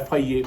FIA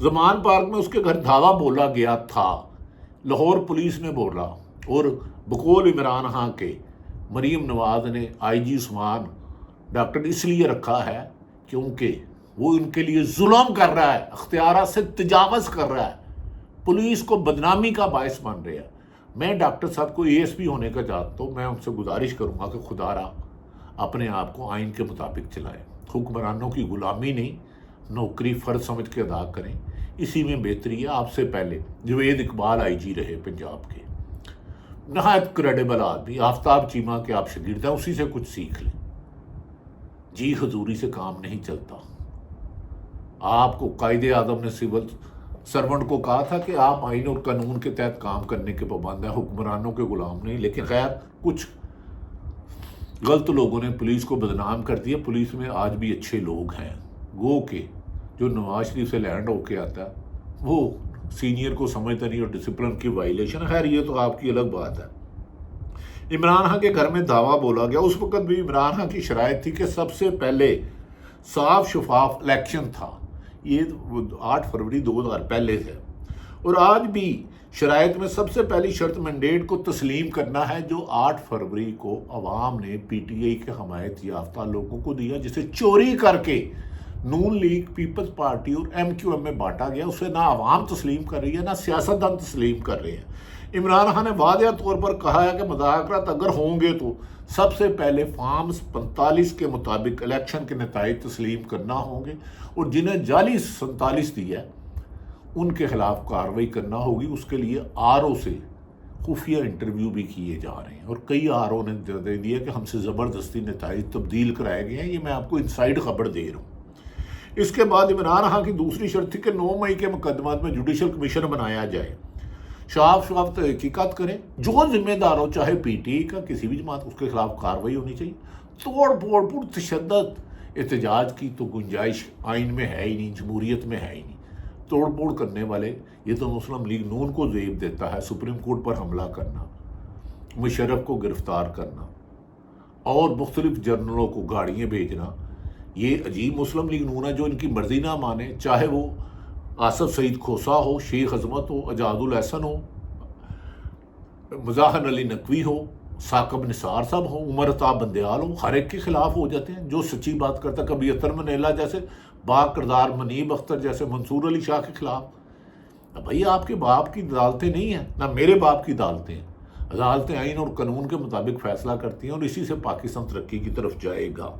زمان park میں اس کے گھر دھاوا بولا گیا تھا، لاہور پولیس نے بولا، اور بقول عمران خان کے مریم نواز نے آئی جی عثمان ڈاکٹر اس لیے رکھا ہے کیونکہ وہ ان کے لیے ظلم کر رہا ہے، اختیارات سے تجاوز کر رہا ہے، پولیس کو بدنامی کا باعث بن رہا ہے۔ میں ڈاکٹر صاحب کو اے ایس پی ہونے کا چاہتا ہوں، میں ان سے گزارش کروں گا کہ خدا را اپنے آپ کو آئین کے مطابق چلائیں، حکمرانوں کی غلامی نہیں، نوکری فرض سمجھ کے ادا کریں، اسی میں بہتری ہے۔ آپ سے پہلے جوید اقبال آئی جی رہے پنجاب کے، نہایت کریڈیبل آدمی، آفتاب چیمہ کے آپ شاگرد ہیں، اسی سے کچھ سیکھ لیں۔ جی حضوری سے کام نہیں چلتا۔ آپ کو قائد اعظم نے سول سرونٹ کو کہا تھا کہ آپ آئین اور قانون کے تحت کام کرنے کے پابند ہیں، حکمرانوں کے غلام نہیں، لیکن خیر کچھ غلط لوگوں نے پولیس کو بدنام کر دیا۔ پولیس میں آج بھی اچھے لوگ ہیں، گو کہ جو نواز شریف سے لینڈ ہو کے آتا ہے وہ سینئر کو سمجھتا نہیں اور ڈسپلن کی وائلیشن، خیر یہ تو آپ کی الگ بات ہے۔ عمران خان کے گھر میں دعویٰ بولا گیا، اس وقت بھی عمران خان کی شرائط تھی کہ سب سے پہلے صاف شفاف الیکشن تھا، یہ 8 فروری 2000 پہلے سے، اور آج بھی شرائط میں سب سے پہلی شرط مینڈیٹ کو تسلیم کرنا ہے جو 8 فروری کو عوام نے پی ٹی آئی کے حمایت یافتہ لوگوں کو دیا، جسے چوری کر کے نون لیگ، پیپلز پارٹی اور ایم کیو ایم میں بانٹا گیا۔ اسے نہ عوام تسلیم کر رہی ہے نہ سیاستدان تسلیم کر رہے ہیں۔ عمران خان نے واضح طور پر کہا ہے کہ مذاکرات اگر ہوں گے تو سب سے پہلے فارمز 45 کے مطابق الیکشن کے نتائج تسلیم کرنا ہوں گے، اور جنہیں جعلی 47 دیا ہے ان کے خلاف کارروائی کرنا ہوگی۔ اس کے لیے آر او سے خفیہ انٹرویو بھی کیے جا رہے ہیں، اور کئی آر او نے دے دیا کہ ہم سے زبردستی نتائج تبدیل کرائے گئے ہیں۔ یہ میں آپ کو انسائیڈ خبر دے رہا ہوں۔ اس کے بعد عمران خان کی دوسری شرط تھی کہ 9 مئی کے مقدمات میں جوڈیشل کمیشن بنایا جائے، صاف تحقیقات کریں، جو ذمہ دار ہو، چاہے پی ٹی آئی کا کسی بھی جماعت، اس کے خلاف کارروائی ہونی چاہیے۔ توڑ پھوڑ تشدد احتجاج کی تو گنجائش آئین میں ہے ہی نہیں، جمہوریت میں ہے ہی نہیں۔ توڑ پھوڑ کرنے والے، یہ تو مسلم لیگ نون کو زیب دیتا ہے، سپریم کورٹ پر حملہ کرنا، مشرف کو گرفتار کرنا اور مختلف جرنلوں کو گاڑیاں بھیجنا، یہ عجیب مسلم لیگ نون ہے جو ان کی مرضی نہ مانے، چاہے وہ آصف سعید کھوسا ہو، شیخ عظمت ہو، اجاد الاحسن ہو، مظاہر علی نقوی ہو، ثاقب نثار صاحب ہو، عمر عطا بندیال ہو، ہر ایک کے خلاف ہو جاتے ہیں۔ جو سچی بات کرتا ہے، کبھی اطہر منیلا جیسے با کردار منیب اختر جیسے منصور علی شاہ کے خلاف۔ بھائی آپ کے باپ کی عدالتیں نہیں ہیں، نہ میرے باپ کی عدالتیں ہیں۔ عدالتیں آئین اور قانون کے مطابق فیصلہ کرتی ہیں، اور اسی سے پاکستان ترقی کی طرف جائے گا۔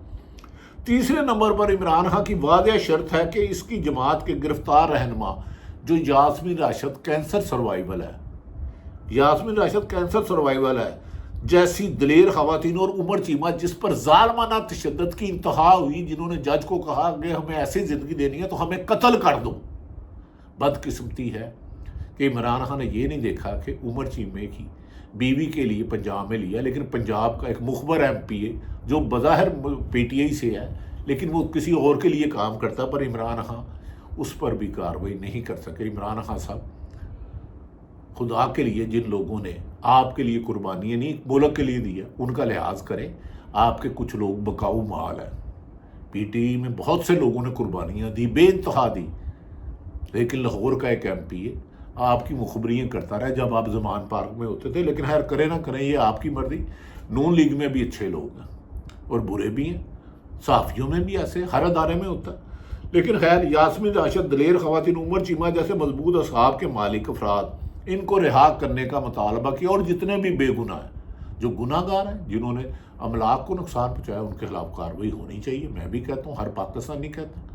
تیسرے نمبر پر عمران خان کی واضح شرط ہے کہ اس کی جماعت کے گرفتار رہنما جو یاسمین راشد کینسر سروائیول ہے، یاسمین راشد کینسر سروائیول ہے جیسی دلیر خواتین، اور عمر چیمہ جس پر ظالمانہ تشدد کی انتہا ہوئی، جنہوں نے جج کو کہا کہ ہمیں ایسی زندگی دینی ہے تو ہمیں قتل کر دو۔ بدقسمتی ہے کہ عمران خان نے یہ نہیں دیکھا کہ عمر چیمہ کی بیوی کے لیے پنجاب میں لیا، لیکن پنجاب کا ایک مخبر ایم پی اے جو بظاہر پی ٹی آئی سے ہے لیکن وہ کسی اور کے لیے کام کرتا، پر عمران خان اس پر بھی کارروائی نہیں کر سکے۔ عمران خان صاحب، خدا کے لیے جن لوگوں نے آپ کے لیے قربانیاں نہیں ملک کے لیے دی ہے ان کا لحاظ کریں۔ آپ کے کچھ لوگ بکاؤ مال ہیں، پی ٹی آئی میں بہت سے لوگوں نے قربانیاں دی، بے انتہا دی، لیکن لاہور کا ایک ایم پی اے آپ کی مخبریاں کرتا رہا جب آپ زمان پارک میں ہوتے تھے، لیکن خیر کریں نہ کریں یہ آپ کی مرضی۔ نون لیگ میں بھی اچھے لوگ ہیں اور برے بھی ہیں، صحافیوں میں بھی ایسے، ہر ادارے میں ہوتا ہے، لیکن خیر یاسمین راشد، دلیر خواتین، عمر چیمہ جیسے مضبوط اصحاب کے مالک افراد، ان کو رہا کرنے کا مطالبہ کیا، اور جتنے بھی بے گناہ ہیں، جو گناہ گار ہیں، جنہوں نے املاک کو نقصان پہنچایا، ان کے خلاف کارروائی ہونی چاہیے۔ میں بھی کہتا ہوں، ہر پاکستانی کہتا ہے۔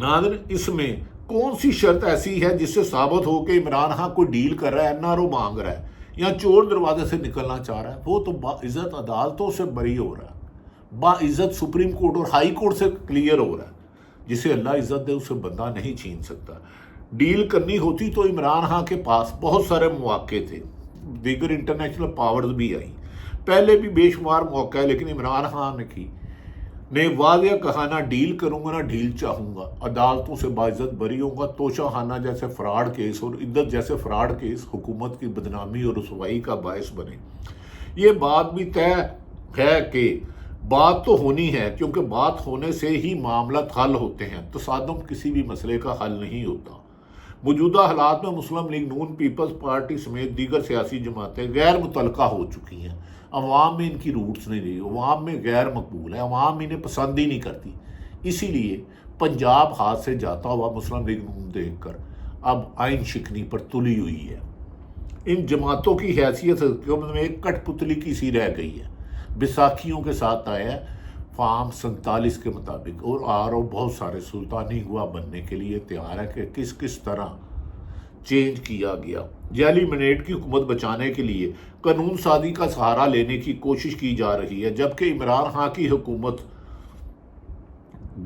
ناظرین، اس میں کون سی شرط ایسی ہے جس سے ثابت ہو کہ عمران خان کوئی ڈیل کر رہا ہے، این آر او مانگ رہا ہے یا چور دروازے سے نکلنا چاہ رہا ہے؟ وہ تو باعزت عدالتوں سے بری ہو رہا ہے، باعزت سپریم کورٹ اور ہائی کورٹ سے کلیئر ہو رہا ہے۔ جسے اللہ عزت دے اسے بندہ نہیں چھین سکتا۔ ڈیل کرنی ہوتی تو عمران خان کے پاس بہت سارے مواقع تھے، دیگر انٹرنیشنل پاورز بھی آئی، پہلے بھی بے شمار موقع ہے، لیکن عمران خان نے واضح کہا نہ ڈیل کروں گا نہ ڈیل چاہوں گا، عدالتوں سے باعزت بری ہوں گا۔ توشہ خانہ جیسے فراڈ کیس اور عدت جیسے فراڈ کیس حکومت کی بدنامی اور رسوائی کا باعث بنے۔ یہ بات بھی طے ہے کہ بات تو ہونی ہے، کیونکہ بات ہونے سے ہی معاملات حل ہوتے ہیں، تصادم کسی بھی مسئلے کا حل نہیں ہوتا۔ موجودہ حالات میں مسلم لیگ نون، پیپلز پارٹی سمیت دیگر سیاسی جماعتیں غیر متعلقہ ہو چکی ہیں۔ عوام میں ان کی روٹس نہیں رہی، عوام میں غیر مقبول ہے، عوام انہیں پسند ہی نہیں کرتی۔ اسی لیے پنجاب ہاتھ سے جاتا ہوا مسلم لیگ نون دیکھ کر اب آئین شکنی پر تلی ہوئی ہے۔ ان جماعتوں کی حیثیت حکومت میں ایک کٹ پتلی کی سی رہ گئی ہے۔ بیساکھیوں کے ساتھ آیا فارم 47 کے مطابق، اور بہت سارے سلطانی گواہ بننے کے لیے تیار ہے کہ کس طرح چینج کیا گیا۔ جعلی مینڈیٹ کی حکومت بچانے کے لیے قانون سازی کا سہارا لینے کی کوشش کی جا رہی ہے، جبکہ عمران خان کی حکومت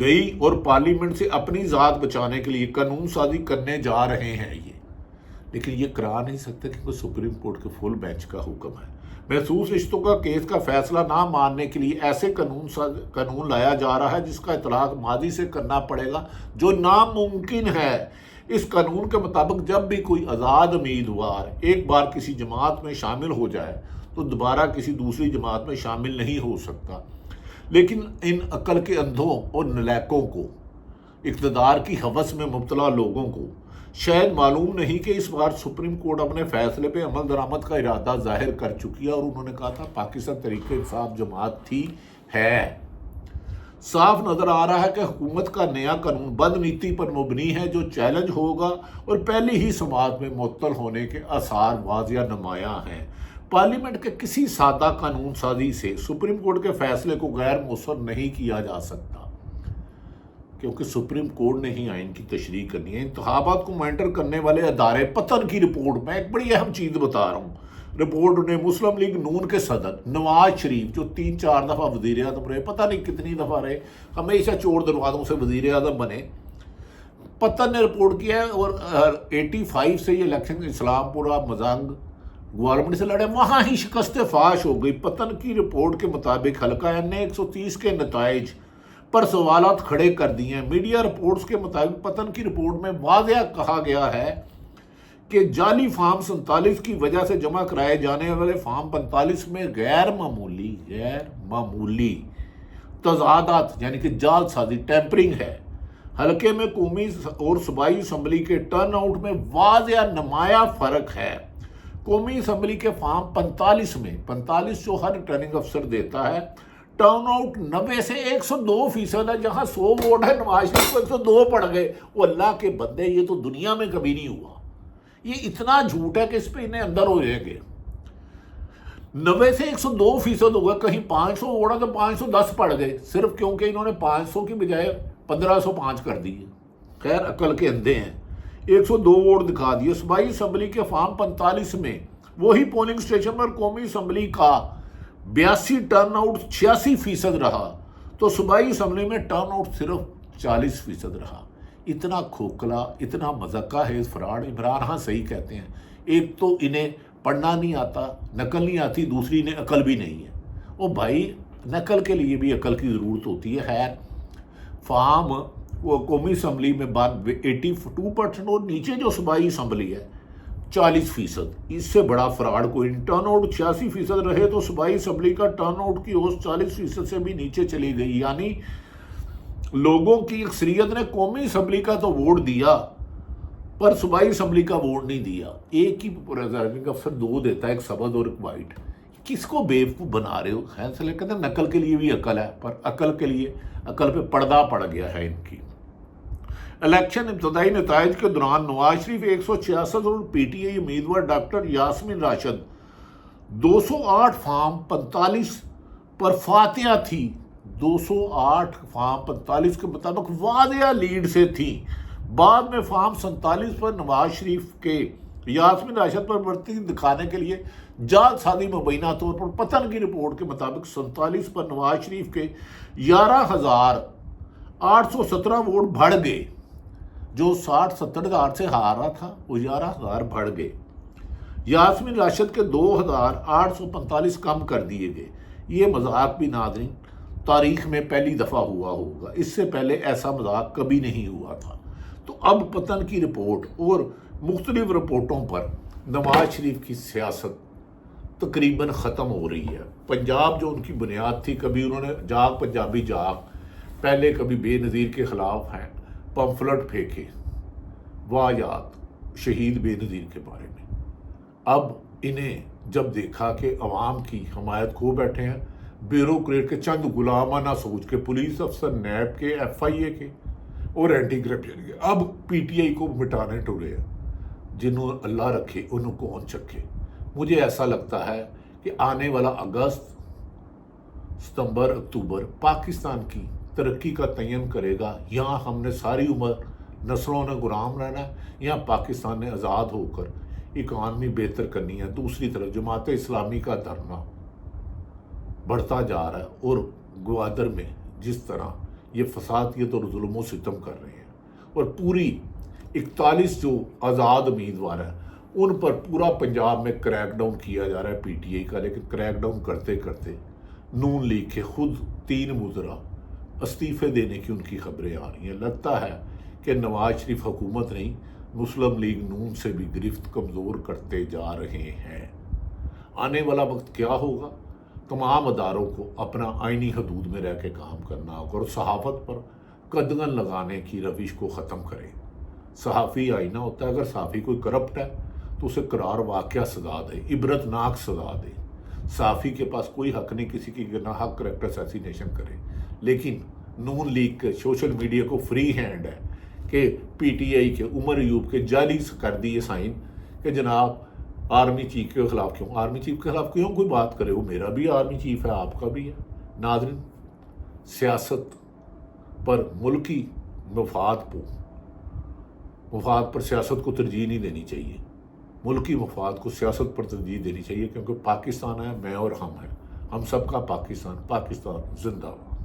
گئی اور پارلیمنٹ سے اپنی ذات بچانے کے لیے قانون سازی کرنے جا رہے ہیں لیکن یہ کرا نہیں سکتے کیونکہ سپریم کورٹ کے فل بینچ کا حکم ہے۔ محسوس رشتوں کا کیس کا فیصلہ نہ ماننے کے لیے ایسے قانون لایا جا رہا ہے جس کا اطلاق ماضی سے کرنا پڑے گا، جو ناممکن ہے۔ اس قانون کے مطابق جب بھی کوئی آزاد امیدوار ایک بار کسی جماعت میں شامل ہو جائے تو دوبارہ کسی دوسری جماعت میں شامل نہیں ہو سکتا۔ لیکن ان عقل کے اندھوں اور نالائقوں کو، اقتدار کی ہوس میں مبتلا لوگوں کو شاید معلوم نہیں کہ اس بار سپریم کورٹ اپنے فیصلے پہ عمل درآمد کا ارادہ ظاہر کر چکی ہے، اور انہوں نے کہا تھا پاکستان تحریک انصاف جماعت تھی ہے۔ صاف نظر آ رہا ہے کہ حکومت کا نیا قانون بد نیتی پر مبنی ہے، جو چیلنج ہوگا اور پہلی ہی سماعت میں معطل ہونے کے آثار واضح نمایاں ہیں۔ پارلیمنٹ کے کسی سادہ قانون سازی سے سپریم کورٹ کے فیصلے کو غیر مؤثر نہیں کیا جا سکتا، کیونکہ سپریم کورٹ نے ہی آئین کی تشریح کرنی ہے۔ انتخابات کو مانیٹر کرنے والے ادارے پتن کی رپورٹ میں ایک بڑی اہم چیز بتا رہا ہوں۔ رپورٹ نے مسلم لیگ نون کے صدر نواز شریف، جو 3-4 دفعہ وزیر اعظم رہے، پتہ نہیں کتنی دفعہ رہے، ہمیشہ چور دروازوں سے وزیر اعظم بنے، پتن نے رپورٹ کیا ہے، اور 85 سے یہ الیکشن اسلام پورہ مزنگ گورنمنٹ سے لڑے، وہاں ہی شکست فاش ہو گئی۔ پتن کی رپورٹ کے مطابق حلقہ این نے 130 کے نتائج پر سوالات کھڑے کر دیے ہیں۔ میڈیا رپورٹس کے مطابق پتن کی رپورٹ میں واضح کہا گیا ہے کہ جعلی فارم 47 کی وجہ سے جمع کرائے جانے والے فارم 45 میں غیر معمولی تضادات یعنی کہ جعل سازی، ٹیمپرنگ ہے۔ حلقے میں قومی اور صوبائی اسمبلی کے ٹرن آؤٹ میں واضح نمایاں فرق ہے۔ قومی اسمبلی کے فارم 45 میں 45 جو ہر ریٹرننگ افسر دیتا ہے، ٹرن آؤٹ 90 سے 102% ہے، جہاں 100 ووٹ ہے نواز شریف کو 102 پڑ گئے۔ وہ اللہ کے بندے، یہ تو دنیا میں کبھی نہیں ہوا۔ یہ اتنا جھوٹ ہے کہ اس پہ انہیں اندر ہو جائیں گے۔ 90 سے 102% ہوگا، کہیں 500 ووٹ ہے تو 510 پڑ گئے، صرف کیونکہ انہوں نے 500 کی بجائے 1505 کر دیے۔ خیر عقل کے اندھے ہیں، 102 ووٹ دکھا دیے۔ صوبائی اسمبلی کے فارم 45 میں وہی پولنگ اسٹیشن پر قومی اسمبلی کا 82 ٹرن آؤٹ 86% رہا، تو صوبائی اسمبلی میں ٹرن آؤٹ صرف 40% رہا۔ اتنا کھوکھلا، اتنا مذاقہ ہے اس فراڈ۔ عمران خان صحیح کہتے ہیں، ایک تو انہیں پڑھنا نہیں آتا، نقل نہیں آتی، دوسری انہیں عقل بھی نہیں ہے۔ وہ بھائی نقل کے لیے بھی عقل کی ضرورت ہوتی ہے۔ خیر فارم وہ قومی اسمبلی میں 82% اور نیچے جو صوبائی اسمبلی ہے 40%، اس سے بڑا فراڈ کوئی نہیں۔ ٹرن آؤٹ 86% رہے تو صوبائی اسمبلی کا ٹرن آؤٹ کی اوسط 40% سے بھی نیچے چلی گئی، یعنی لوگوں کی اکثریت نے قومی اسمبلی کا تو ووٹ دیا پر صوبائی اسمبلی کا ووٹ نہیں دیا۔ ایک ہی پریزائڈنگ افسر 2 دیتا ہے، ایک سبز اور ایک وائٹ۔ کس کو بیوقوف بنا رہے ہو؟ خیر سے کہتے ہیں نقل کے لیے بھی عقل ہے، پر عقل کے لیے عقل پہ پردہ پڑ گیا ہے ان کی۔ الیکشن ابتدائی نتائج کے دوران نواز شریف 166 اور پی ٹی آئی امیدوار ڈاکٹر یاسمین راشد 208 فارم 45 پر فاتحہ تھی۔ 208 فارم 45 کے مطابق واضح لیڈ سے تھی۔ بعد میں فارم 47 پر نواز شریف کے یاسمین راشد پر برتی دکھانے کے لیے جعل سازی مبینہ طور پر پتن کی رپورٹ کے مطابق 47 پر نواز شریف کے 11,817 ووٹ بڑھ گئے، جو 60-70 ہزار سے ہارا تھا وہ 11,000 بڑھ گئے۔ یاسمین راشد کے 2,845 کم کر دیے گئے۔ یہ مذاق بھی ناظرین تاریخ میں پہلی دفعہ ہوا ہوگا، اس سے پہلے ایسا مذاق کبھی نہیں ہوا تھا۔ تو اب پتن کی رپورٹ اور مختلف رپورٹوں پر نواز شریف کی سیاست تقریباً ختم ہو رہی ہے. پنجاب جو ان کی بنیاد تھی، کبھی انہوں نے جاگ پنجابی جاگ، پہلے کبھی بے نظیر کے خلاف ہیں پمفلٹ پھینکے واہیات شہید بے نظیر کے بارے میں. اب انہیں جب دیکھا کہ عوام کی حمایت کھو بیٹھے ہیں، بیوروکریٹ کے چند غلامانہ سوچ کے، پولیس افسر، نیب کے، ایف آئی اے کے اور اینٹی کرپشن کے، اب پی ٹی آئی کو مٹانے ٹرے ہیں. جنہوں اللہ رکھے انہوں کون چکے. مجھے ایسا لگتا ہے کہ آنے والا اگست، ستمبر، اکتوبر پاکستان کی ترقی کا تعین کرے گا. یہاں ہم نے ساری عمر نسلوں نے غلام رہنا ہے، یہاں پاکستان نے آزاد ہو کر اکانومی بہتر کرنی ہے. دوسری طرف جماعت اسلامی کا دھرنا بڑھتا جا رہا ہے، اور گوادر میں جس طرح یہ فسادیت اور ظلم و ستم کر رہے ہیں، اور پوری 41 جو آزاد امیدوار ہیں ان پر پورا پنجاب میں کریک ڈاؤن کیا جا رہا ہے پی ٹی آئی کا. لیکن کریک ڈاؤن کرتے کرتے نون لیگ کے خود 3 وزراء استعفے دینے کی ان کی خبریں آ رہی ہیں. لگتا ہے کہ نواز شریف حکومت نہیں، مسلم لیگ نون سے بھی گرفت کمزور کرتے جا رہے ہیں. آنے والا وقت کیا ہوگا؟ تمام اداروں کو اپنا آئینی حدود میں رہ کے کام کرنا ہوگا، اور صحافت پر قدغن لگانے کی روش کو ختم کریں. صحافی آئینہ ہوتا ہے، اگر صحافی کوئی کرپٹ ہے تو اسے قرار واقعہ سزا دے، عبرت ناک سزا دے. صحافی کے پاس کوئی حق نہیں کسی کی ناحق کریکٹر اسیسینیشن کرے. لیکن نون لیگ کے سوشل میڈیا کو فری ہینڈ ہے کہ پی ٹی آئی کے عمر ایوب کے جعلی کر دیے سائن کہ جناب آرمی چیف کے خلاف کیوں، آرمی چیف کے خلاف کیوں کوئی بات کرے، وہ میرا بھی آرمی چیف ہے، آپ کا بھی ہے. ناظرین، سیاست پر ملکی مفاد پر سیاست کو ترجیح نہیں دینی چاہیے. ملکی مفاد کو سیاست پر ترجیح دینی چاہیے، کیونکہ پاکستان ہے، میں اور ہم ہیں، ہم سب کا پاکستان زندہ باد.